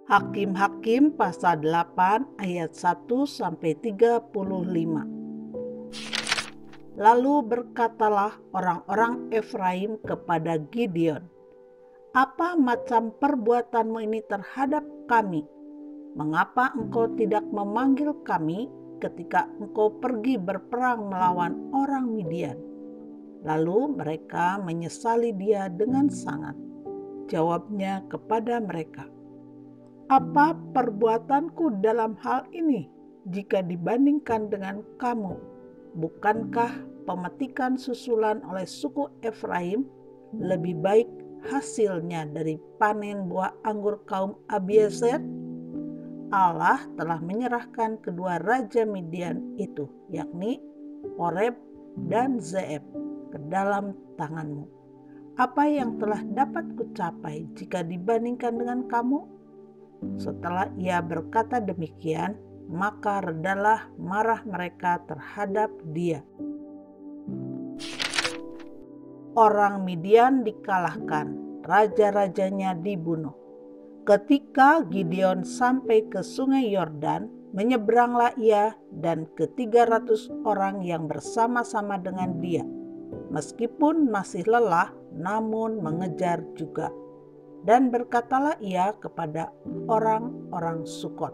Hakim-Hakim pasal 8 ayat 1-35. Lalu berkatalah orang-orang Efraim kepada Gideon, "Apa macam perbuatanmu ini terhadap kami? Mengapa engkau tidak memanggil kami ketika engkau pergi berperang melawan orang Midian?" Lalu mereka menyesali dia dengan sangat. Jawabnya kepada mereka, "Apa perbuatanku dalam hal ini jika dibandingkan dengan kamu? Bukankah pemetikan susulan oleh suku Efraim lebih baik hasilnya dari panen buah anggur kaum Abiezer? Allah telah menyerahkan kedua raja Midian itu, yakni Oreb dan Zeeb, ke dalam tanganmu. Apa yang telah dapat kucapai jika dibandingkan dengan kamu?" Setelah ia berkata demikian, maka redalah marah mereka terhadap dia. Orang Midian dikalahkan, raja-rajanya dibunuh. Ketika Gideon sampai ke sungai Yordan, menyeberanglah ia dan ke-300 orang yang bersama-sama dengan dia. Meskipun masih lelah, namun mengejar juga. Dan berkatalah ia kepada orang-orang Sukot,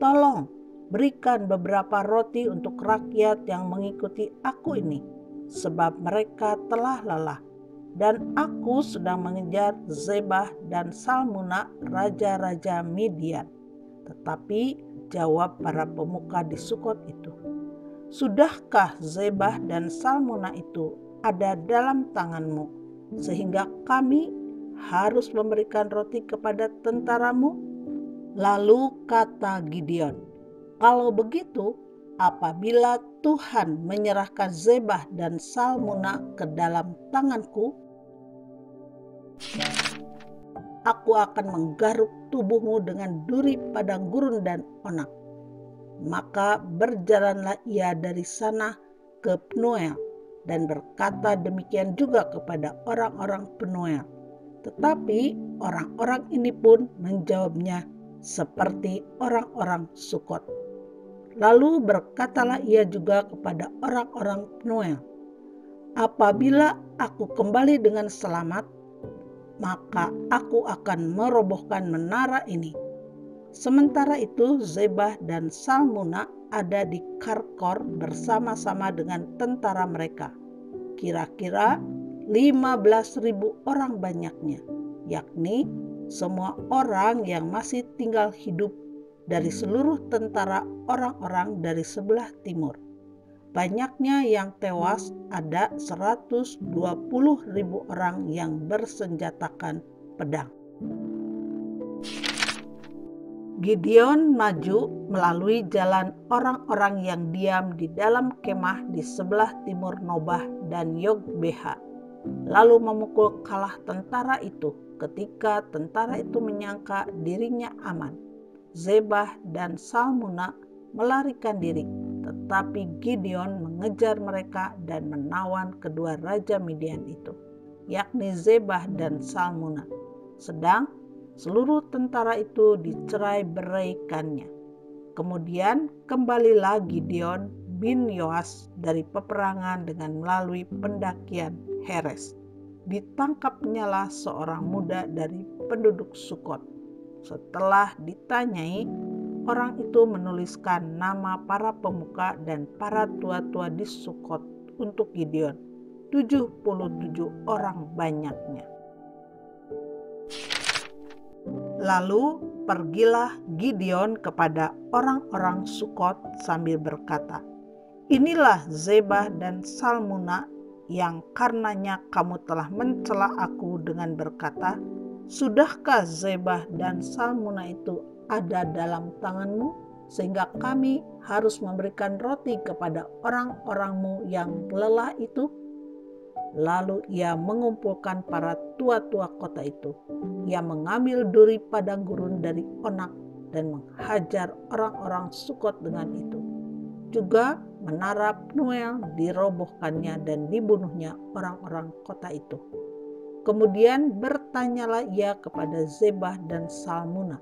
"Tolong berikan beberapa roti untuk rakyat yang mengikuti aku ini, sebab mereka telah lelah. Dan aku sedang mengejar Zebah dan Salmuna, raja-raja Midian." Tetapi jawab para pemuka di Sukot itu, "Sudahkah Zebah dan Salmuna itu ada dalam tanganmu, sehingga kami harus memberikan roti kepada tentaramu?" Lalu kata Gideon, "Kalau begitu, apabila Tuhan menyerahkan Zebah dan Salmuna ke dalam tanganku, aku akan menggaruk tubuhmu dengan duri padang gurun dan onak." Maka berjalanlah ia dari sana ke Penuel dan berkata demikian juga kepada orang-orang Penuel. Tetapi orang-orang ini pun menjawabnya seperti orang-orang Sukot. Lalu berkatalah ia juga kepada orang-orang Penuel, "Apabila aku kembali dengan selamat, maka aku akan merobohkan menara ini." Sementara itu Zebah dan Salmuna ada di Karkor bersama-sama dengan tentara mereka, kira-kira 15.000 orang banyaknya, yakni semua orang yang masih tinggal hidup dari seluruh tentara orang-orang dari sebelah timur. Banyaknya yang tewas ada 120.000 orang yang bersenjatakan pedang. Gideon maju melalui jalan orang-orang yang diam di dalam kemah di sebelah timur Nobah dan Yogbeha, lalu memukul kalah tentara itu. Ketika tentara itu menyangka dirinya aman, Zebah dan Salmuna melarikan diri, tetapi Gideon mengejar mereka dan menawan kedua raja Midian itu, yakni Zebah dan Salmuna. Sedang seluruh tentara itu dicerai-beraikannya. Kemudian kembalilah Gideon bin Yoas dari peperangan dengan melalui pendakian Heres. Ditangkapnyalah seorang muda dari penduduk Sukot. Setelah ditanyai, orang itu menuliskan nama para pemuka dan para tua-tua di Sukot untuk Gideon, 77 orang banyaknya. Lalu pergilah Gideon kepada orang-orang Sukot sambil berkata, "Inilah Zebah dan Salmuna yang karenanya kamu telah mencela aku dengan berkata, 'Sudahkah Zebah dan Salmuna itu ada dalam tanganmu, sehingga kami harus memberikan roti kepada orang-orangmu yang lelah itu?' Lalu ia mengumpulkan para tua-tua kota itu. Ia mengambil duri padang gurun dari Onak dan menghajar orang-orang Sukot dengan itu. Juga menara Penuel dirobohkannya dan dibunuhnya orang-orang kota itu. Kemudian bertanyalah ia kepada Zebah dan Salmuna,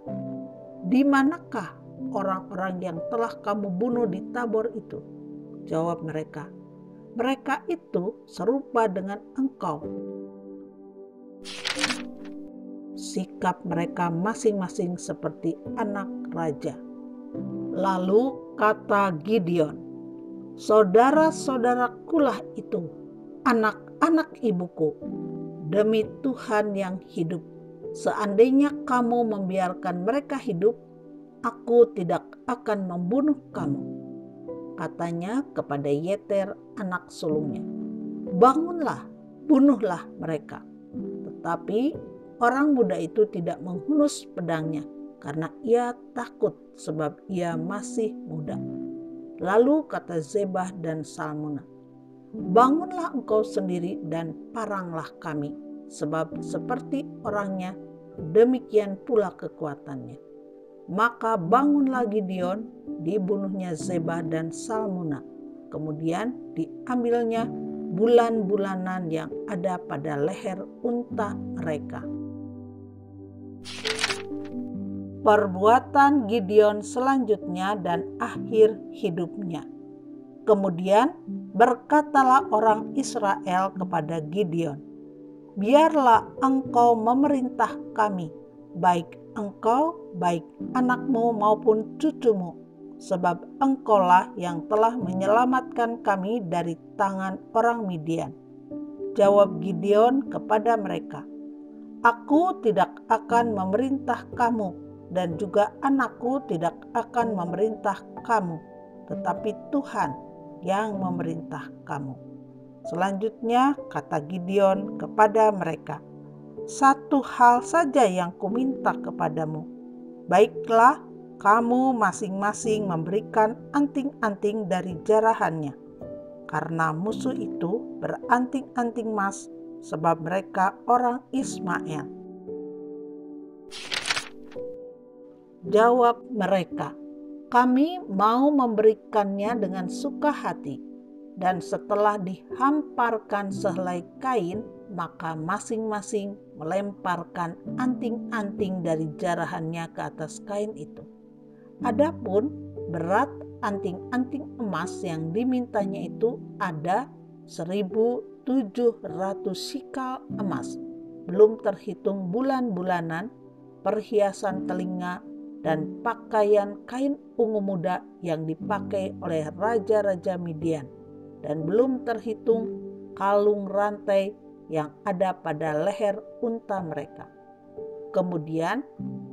"Di manakah orang-orang yang telah kamu bunuh di Tabor itu?" Jawab mereka, "Mereka itu serupa dengan engkau." Sikap mereka masing-masing seperti anak raja. Lalu kata Gideon, "Saudara-saudarakulah itu, anak-anak ibuku. Demi Tuhan yang hidup, seandainya kamu membiarkan mereka hidup, aku tidak akan membunuh kamu." Katanya kepada Yeter anak sulungnya, "Bangunlah, bunuhlah mereka." Tetapi orang muda itu tidak menghunus pedangnya karena ia takut sebab ia masih muda. Lalu kata Zebah dan Salmuna, "Bangunlah engkau sendiri dan paranglah kami, sebab seperti orangnya, demikian pula kekuatannya." Maka bangunlah Gideon, dibunuhnya Zebah dan Salmuna. Kemudian diambilnya bulan-bulanan yang ada pada leher unta mereka. Perbuatan Gideon selanjutnya dan akhir hidupnya. Kemudian berkatalah orang Israel kepada Gideon, "Biarlah engkau memerintah kami, baik engkau, baik anakmu maupun cucumu, sebab engkaulah yang telah menyelamatkan kami dari tangan orang Midian." Jawab Gideon kepada mereka, "Aku tidak akan memerintah kamu, dan juga anakku tidak akan memerintah kamu, tetapi Tuhan yang memerintah kamu." Selanjutnya kata Gideon kepada mereka, "Satu hal saja yang kuminta kepadamu. Baiklah, kamu masing-masing memberikan anting-anting dari jarahannya." Karena musuh itu beranting-anting emas, sebab mereka orang Ismail. Jawab mereka, "Kami mau memberikannya dengan suka hati." Dan setelah dihamparkan sehelai kain, maka masing-masing melemparkan anting-anting dari jarahannya ke atas kain itu. Adapun berat anting-anting emas yang dimintanya itu ada 1.700 sikal emas, belum terhitung bulan-bulanan, perhiasan telinga, dan pakaian kain ungu muda yang dipakai oleh raja-raja Midian, dan belum terhitung kalung rantai yang ada pada leher unta mereka. Kemudian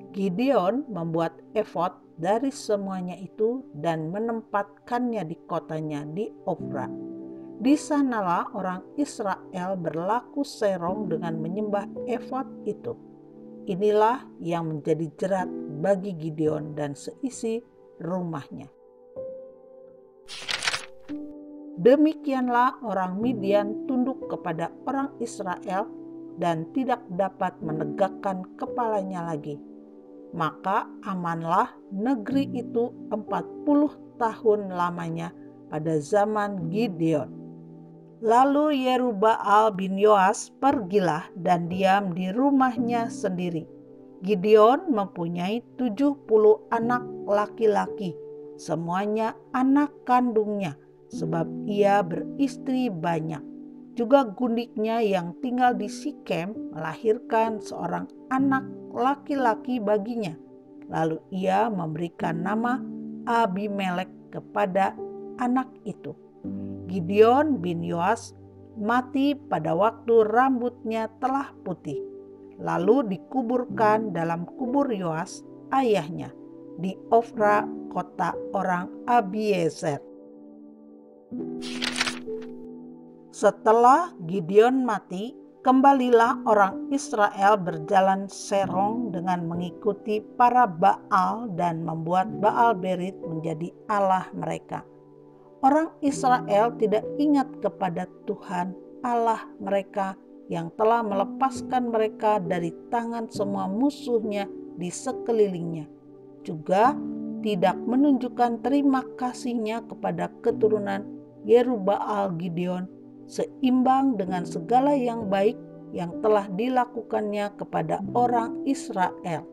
Gideon membuat efod dari semuanya itu dan menempatkannya di kotanya di Ofra. Di sanalah orang Israel berlaku serong dengan menyembah efod itu. Inilah yang menjadi jerat bagi Gideon dan seisi rumahnya. Demikianlah orang Midian tunduk kepada orang Israel dan tidak dapat menegakkan kepalanya lagi. Maka amanlah negeri itu 40 tahun lamanya pada zaman Gideon. Lalu Yerubbaal bin Yoas pergilah dan diam di rumahnya sendiri. Gideon mempunyai 70 anak laki-laki, semuanya anak kandungnya, sebab ia beristri banyak. Juga gundiknya yang tinggal di Sikem melahirkan seorang anak laki-laki baginya. Lalu ia memberikan nama Abimelek kepada anak itu. Gideon bin Yoas mati pada waktu rambutnya telah putih, lalu dikuburkan dalam kubur Yoas ayahnya di Ofra, kota orang Abiezer. Setelah Gideon mati, kembalilah orang Israel berjalan serong dengan mengikuti para Baal dan membuat Baal Berit menjadi Allah mereka. Orang Israel tidak ingat kepada Tuhan Allah mereka yang telah melepaskan mereka dari tangan semua musuhnya di sekelilingnya. Juga tidak menunjukkan terima kasihnya kepada keturunan Yerubbaal Gideon seimbang dengan segala yang baik yang telah dilakukannya kepada orang Israel.